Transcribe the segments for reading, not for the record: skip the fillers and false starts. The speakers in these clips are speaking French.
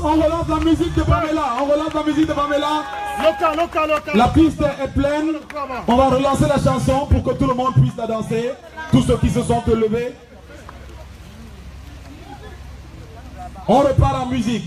On relance la musique de Pamela. On relance la musique de Pamela. Local. La piste est pleine. On va relancer la chanson pour que tout le monde puisse la danser. Tous ceux qui se sont levés. On repart en musique.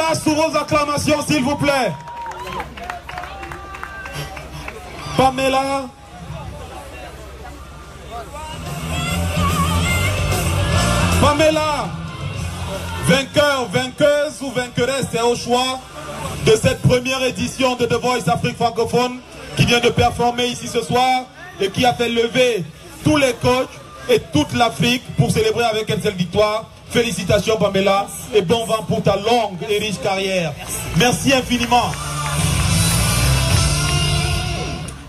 Pamela, sous vos acclamations, s'il vous plaît. Pamela. Pamela. Vainqueur, vainqueuse ou vainqueresse, c'est au choix de cette première édition de The Voice Afrique francophone qui vient de performer ici ce soir et qui a fait lever tous les coachs et toute l'Afrique pour célébrer avec elle cette victoire. Félicitations Pamela et bon vent pour ta longue et riche carrière. Merci infiniment.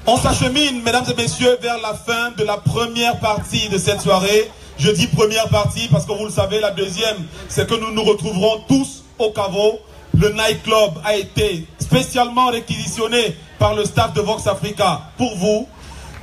On s'achemine, mesdames et messieurs, vers la fin de la première partie de cette soirée. Je dis première partie parce que vous le savez, la deuxième, c'est que nous nous retrouverons tous au caveau. Le nightclub a été spécialement réquisitionné par le staff de Vox Africa pour vous.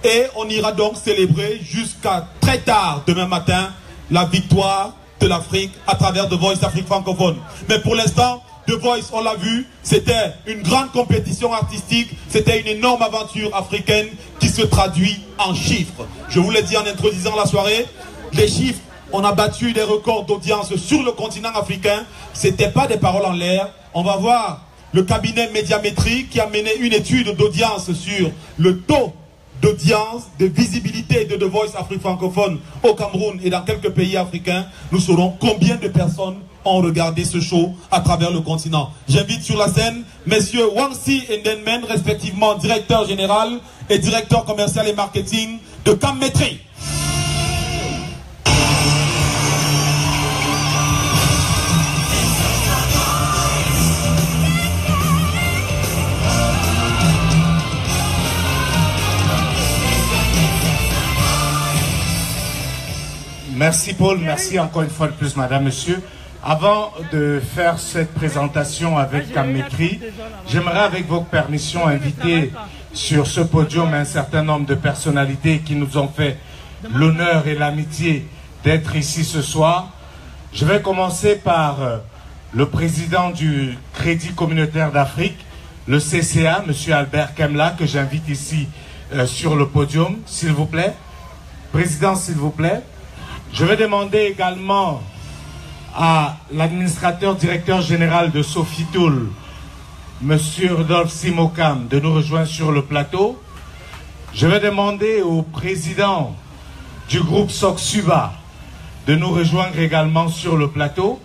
Et on ira donc célébrer jusqu'à très tard demain matin la victoire de l'Afrique à travers The Voice Afrique francophone. Mais pour l'instant, The Voice, on l'a vu, c'était une grande compétition artistique, c'était une énorme aventure africaine qui se traduit en chiffres. Je vous l'ai dit en introduisant la soirée, les chiffres, on a battu des records d'audience sur le continent africain. Ce n'était pas des paroles en l'air. On va voir le cabinet Médiamétrie qui a mené une étude d'audience sur le taux d'audience, de visibilité de The Voice Afrique francophone au Cameroun et dans quelques pays africains. Nous saurons combien de personnes ont regardé ce show à travers le continent. J'invite sur la scène messieurs Wangsi et Ndenmen, respectivement directeur général et directeur commercial et marketing de Camétrie. Merci Paul, merci encore une fois de plus madame, monsieur. Avant de faire cette présentation avec Camétrie, j'aimerais avec votre permission inviter sur ce podium un certain nombre de personnalités qui nous ont fait l'honneur et l'amitié d'être ici ce soir. Je vais commencer par le président du Crédit communautaire d'Afrique, le CCA, monsieur Albert Kemla, que j'invite ici sur le podium, s'il vous plaît. Président, s'il vous plaît. Je vais demander également à l'administrateur directeur général de Sofitoul, M. Rudolf Simokam, de nous rejoindre sur le plateau. Je vais demander au président du groupe Soksuba de nous rejoindre également sur le plateau.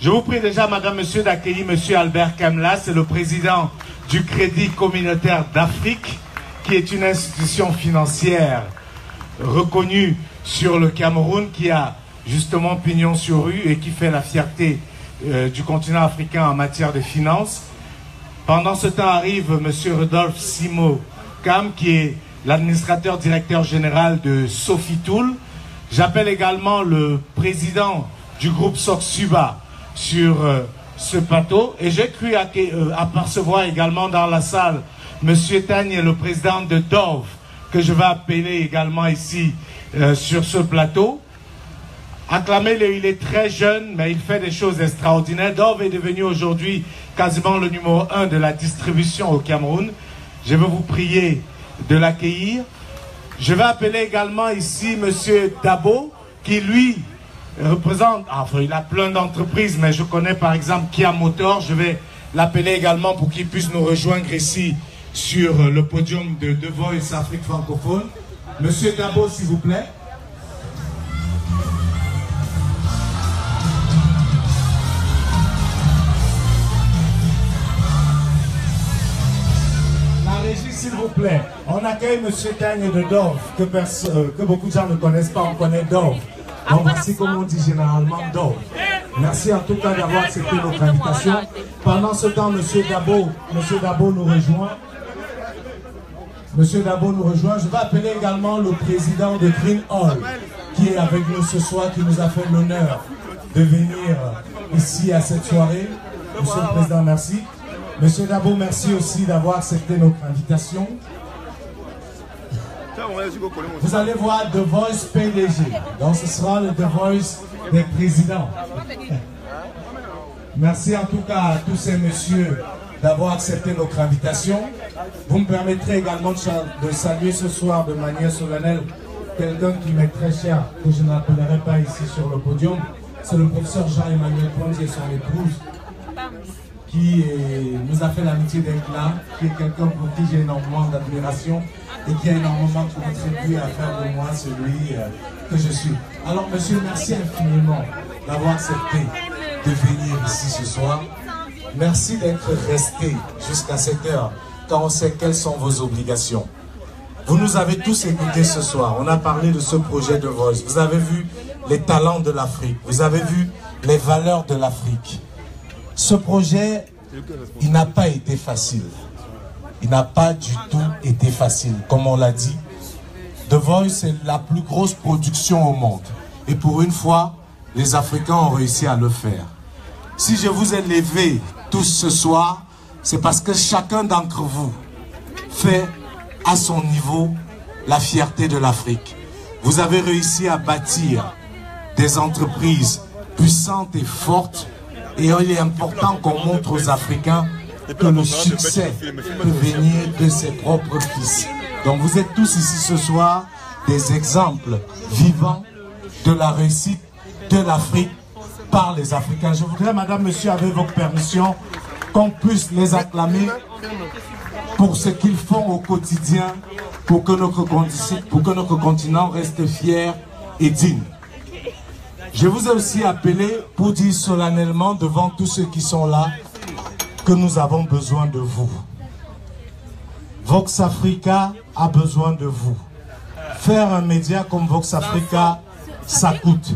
Je vous prie déjà, madame, monsieur, d'accueillir M. Albert Kemla, c'est le président du Crédit communautaire d'Afrique, qui est une institution financière reconnue sur le Cameroun, qui a justement pignon sur rue et qui fait la fierté du continent africain en matière de finances. Pendant ce temps arrive M. Rudolf Simokam, qui est l'administrateur directeur général de Sofitoul. J'appelle également le président du groupe Soksuba sur ce plateau. Et j'ai cru apercevoir également dans la salle M. Tagne, le président de Dove, que je vais appeler également ici sur ce plateau. Acclamez-le, il est très jeune, mais il fait des choses extraordinaires. Dove est devenu aujourd'hui quasiment le numéro 1 de la distribution au Cameroun. Je vais vous prier de l'accueillir. Je vais appeler également ici M. Dabo, qui lui représente, enfin il a plein d'entreprises, mais je connais par exemple Kia Motor. Je vais l'appeler également pour qu'il puisse nous rejoindre ici sur le podium de The Voice Afrique francophone. Monsieur Dabo, s'il vous plaît. La régie, s'il vous plaît. On accueille Monsieur Tagne de Dove, que beaucoup de gens ne connaissent pas. On connaît Dove. Donc voici comment on dit généralement Dove. Merci en tout cas d'avoir accepté notre invitation. Pendant ce temps, Monsieur Dabo nous rejoint. Monsieur Dabo nous rejoint. Je vais appeler également le président de Green Hall, qui est avec nous ce soir, qui nous a fait l'honneur de venir ici à cette soirée. Monsieur le Président, merci. Monsieur Dabo, merci aussi d'avoir accepté notre invitation. Vous allez voir The Voice PDG. Donc ce sera le The Voice des présidents. Merci en tout cas à tous ces messieurs d'avoir accepté notre invitation. Vous me permettrez également de saluer ce soir de manière solennelle quelqu'un qui m'est très cher, que je n'appellerai pas ici sur le podium. C'est le professeur Jean-Emmanuel Pondi et son épouse. qui nous a fait l'amitié d'être là, qui est quelqu'un pour qui j'ai énormément d'admiration et qui a énormément contribué à faire de moi celui que je suis. Alors monsieur, merci infiniment d'avoir accepté de venir ici ce soir. Merci d'être resté jusqu'à cette heure, quand on sait quelles sont vos obligations. Vous nous avez tous écoutés ce soir. On a parlé de ce projet de Voice. Vous avez vu les talents de l'Afrique. Vous avez vu les valeurs de l'Afrique. Ce projet, il n'a pas été facile. Il n'a pas du tout été facile. Comme on l'a dit, The Voice, c'est la plus grosse production au monde. Et pour une fois, les Africains ont réussi à le faire. Si je vous ai levé tous ce soir, c'est parce que chacun d'entre vous fait à son niveau la fierté de l'Afrique. Vous avez réussi à bâtir des entreprises puissantes et fortes, et il est important qu'on montre aux Africains que le succès peut venir de ses propres fils. Donc vous êtes tous ici ce soir des exemples vivants de la réussite de l'Afrique par les Africains. Je voudrais, madame, monsieur, avec votre permission, qu'on puisse les acclamer pour ce qu'ils font au quotidien, pour que notre continent reste fier et digne. Je vous ai aussi appelé pour dire solennellement devant tous ceux qui sont là que nous avons besoin de vous. Vox Africa a besoin de vous. Faire un média comme Vox Africa, ça coûte.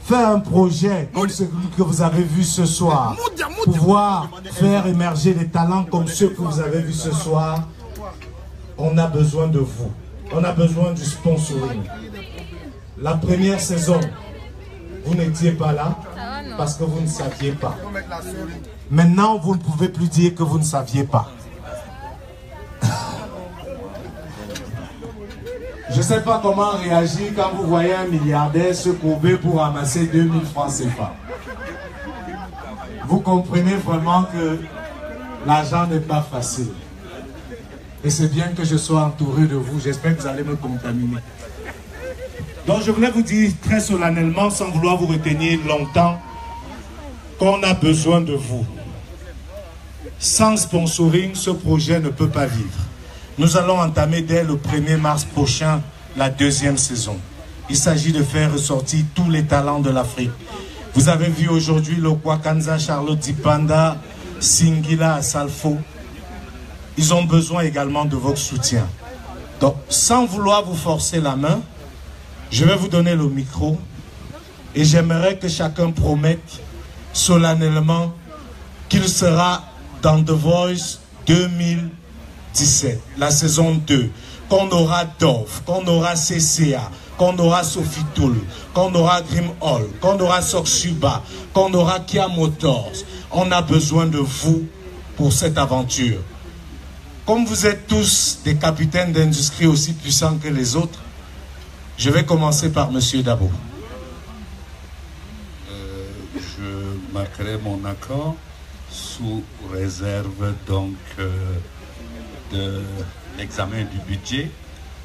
Faire un projet comme celui que vous avez vu ce soir, pouvoir faire émerger des talents comme ceux que vous avez vus ce soir, on a besoin de vous. On a besoin du sponsoring. La première saison, vous n'étiez pas là parce que vous ne saviez pas. Maintenant, vous ne pouvez plus dire que vous ne saviez pas. Je ne sais pas comment réagir quand vous voyez un milliardaire se courber pour ramasser 2000 francs CFA. Vous comprenez vraiment que l'argent n'est pas facile. Et c'est bien que je sois entouré de vous. J'espère que vous allez me contaminer. Donc je voulais vous dire très solennellement, sans vouloir vous retenir longtemps, qu'on a besoin de vous. Sans sponsoring, ce projet ne peut pas vivre. Nous allons entamer dès le 1er mars prochain la deuxième saison. Il s'agit de faire ressortir tous les talents de l'Afrique. Vous avez vu aujourd'hui le Kwakanza, Charlotte Dipanda, Singila, Salfo. Ils ont besoin également de votre soutien. Donc, sans vouloir vous forcer la main, je vais vous donner le micro et j'aimerais que chacun promette solennellement qu'il sera dans The Voice 2017, la saison 2, qu'on aura Dove, qu'on aura CCA, qu'on aura Sophie Toul, qu'on aura Grim Hall, qu'on aura Soxuba, qu'on aura Kia Motors. On a besoin de vous pour cette aventure. Comme vous êtes tous des capitaines d'industrie aussi puissants que les autres, je vais commencer par Monsieur Dabo. Je marquerai mon accord sous réserve donc de l'examen du budget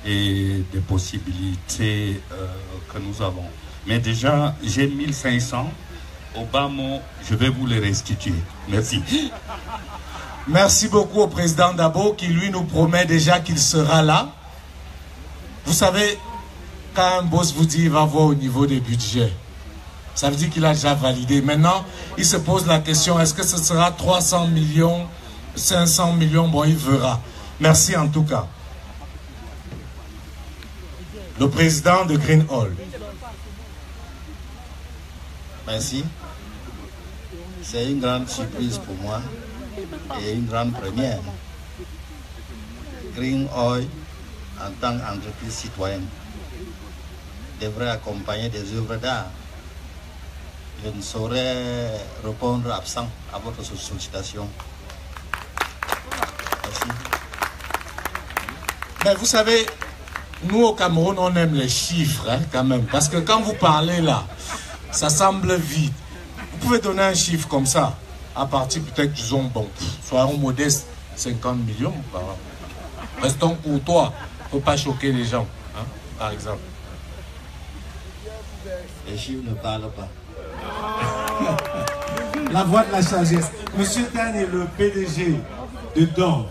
et des possibilités que nous avons. Mais déjà, j'ai 1500. Au bas mot, je vais vous les restituer. Merci. Merci beaucoup au président Dabo qui lui nous promet déjà qu'il sera là. Vous savez, quand un boss vous dit qu'il va voir au niveau des budgets, ça veut dire qu'il a déjà validé. Maintenant, il se pose la question, est-ce que ce sera 300 millions, 500 millions? Bon, il verra. Merci en tout cas. Le président de Green Hall. Merci. C'est une grande surprise pour moi et une grande première. Green Oil, en tant qu'entreprise citoyenne, devrait accompagner des œuvres d'art. Je ne saurais répondre absent à votre sollicitation. Merci. Mais vous savez, nous au Cameroun, on aime les chiffres hein, quand même. Parce que quand vous parlez là, ça semble vide. Vous pouvez donner un chiffre comme ça, à partir peut-être, disons, bon, soyons modestes, 50 millions. Bah, restons courtois, il ne faut pas choquer les gens, hein, par exemple. Les chiffres ne parlent pas. la voix de la sagesse. Monsieur Tan est le PDG de Dove.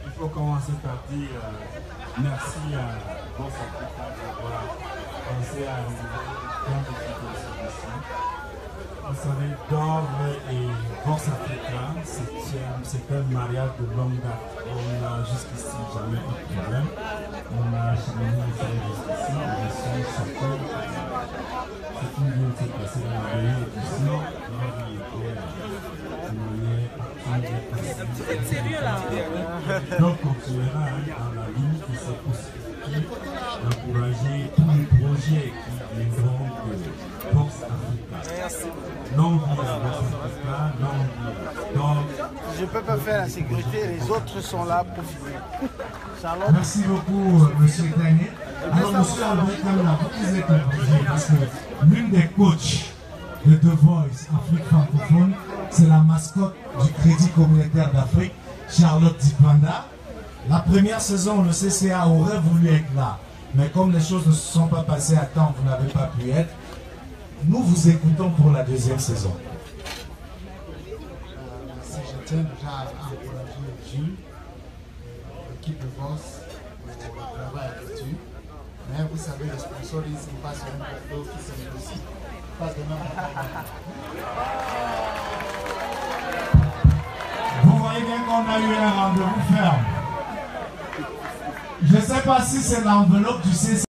Il faut commencer par dire merci à Force Africa d'avoir pensé à un ici. Vous savez, Dove et Force Africa, c'est un mariage de longue date. On n'a jusqu'ici jamais eu de problème. On a cheminé ensemble jusqu'ici. Je suis chacun. C'est une vie qui s'est passée dans le pays et ici, la vie était de manière Sérieux là? donc on continuera dans la ligne qui s'est possible d'encourager tous les projets qui viendront de Force Africa. Longue vie à Force Africa, longue vie. Donc, je ne peux pas faire la sécurité, les autres sont là pour finir. Merci beaucoup, monsieur Tagné. Alors, monsieur Albert Kamla, vous êtes obligé parce que l'une des coachs de The Voice Afrique francophone, c'est la mascotte du Crédit communautaire d'Afrique, Charlotte Dipanda. La première saison, le CCA aurait voulu être là, mais comme les choses ne se sont pas passées à temps, vous n'avez pas pu être. Nous vous écoutons pour la deuxième saison. Merci, je tiens déjà à encourager Jules, l'équipe de Voice, pour le travail effectué. Mais vous savez, les sponsoristes ne passent sur un plateau qui se négocie. Pas de même. Vous voyez bien qu'on a eu un rendez-vous ferme. Je ne sais pas si c'est l'enveloppe du CCA.